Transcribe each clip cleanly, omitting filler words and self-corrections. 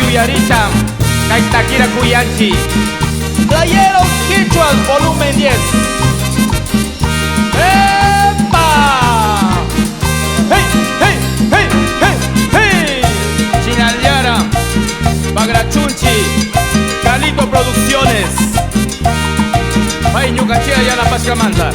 yuyarisham kay takira kuyanchi. Playeros Quichuas volumen 10. ¡Epa! ¡Hey, hey, hey, hey, hey! Chinaliara, Bagrachunchi, Calito Producciones. Ay, Ñucachea ya la Pascamanta.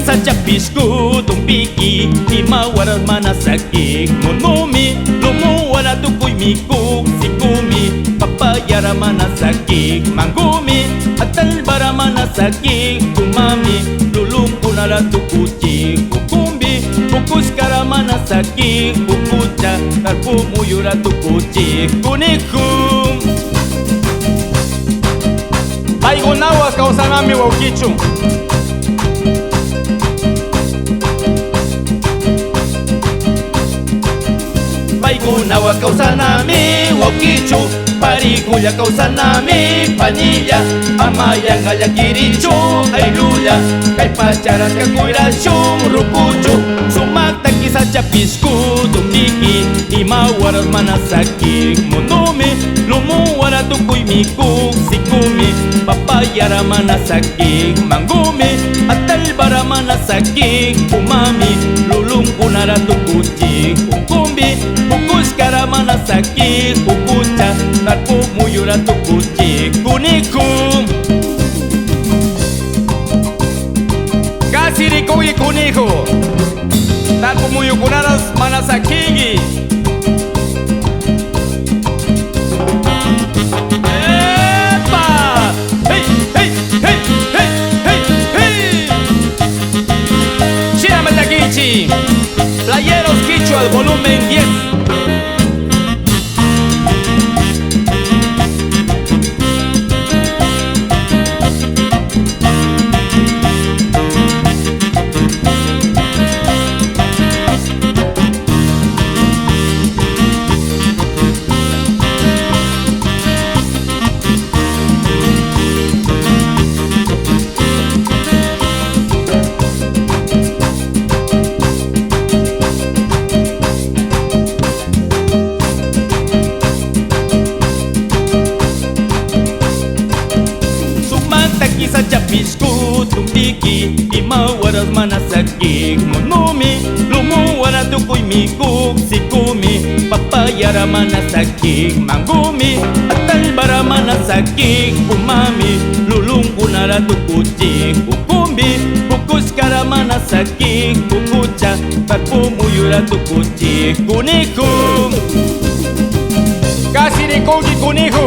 Sa chapisku tumpiki Imawaras manasakik Monumi Lumuwala tukoy mikuk Sikumi Papayara manasakik Mangumi Atalbara manasakik Tumami Lulungkunara tukuchik Kukumbi Kukuskara manasakik Kukucha Tarpumuyura tukuchik Kunikum Paygunawas kawsanami wawkichu. Paigunawa kausanami Waukichu Parikuya kausanami Panilla Amaya ngaya kirichu Ailuya Kay pacharas kakuirashun Rukuchu Sumakta kisa chapisku Tumbiki Imawaras manasakik Monumi Lumuwara tukuy mikuk Sikumi Papayara manasakik Mangumi Atalbara manasakik Umami Lulungkunara tukuchik Kukumbi Kukuskara manasakik Kukucha Tarpumuyura tukuchik Kunikum Kasirikuy kunihu Tarpumuyukunaras manasakigi. ¡Epa! ¡Hey, hey, hey, hey, hey, hey! Chiramatakichi, Playeros Quichuas volumen 10. Sa chapisku tumpiki Imawaras manasakik Monumi Lumuwara tukoy mikuk Sikumi Papayara manasakik Mangumi Atalbara manasakik Umami Lulungkunara tukuchik Kukumbi Kukuskara manasakik Kukucha Tarpumuyura tukuchik Kunikum Kasirikuy kunihu.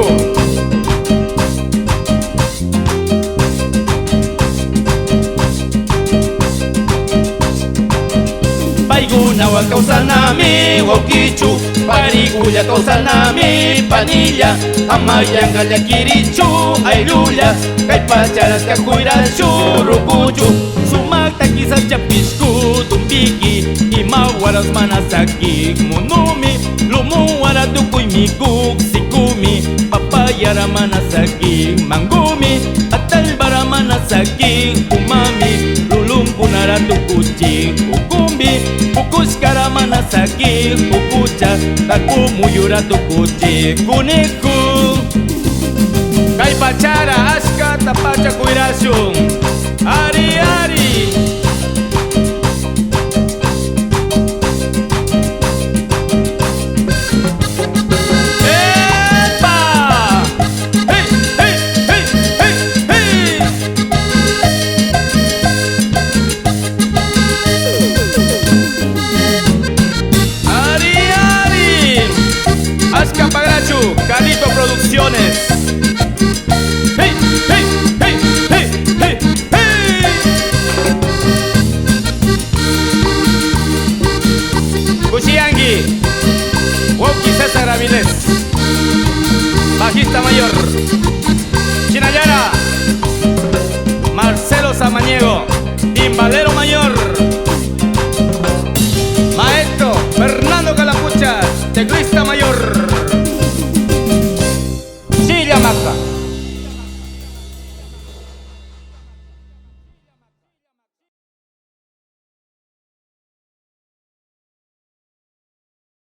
Paigunawa kausanami Waukichu Parikuya kausanami Panilla Amaya ngaya kirichu Ailuya Kay pacharas kakuirashu Rukuchu Sumakta kisa chapisku Tumbiki Imawaras manasakik Monumi Lumuwara tukoy mikuk Sikumi Papayara manasakik Mangumi Atalbara manasakik Umami Lulungkunara tukuchik Kukumbi Kukuskara manasakik Kukucha Tarpumuyura tukuchik Kunikum Kay pachara ashka tapacha kuirashun.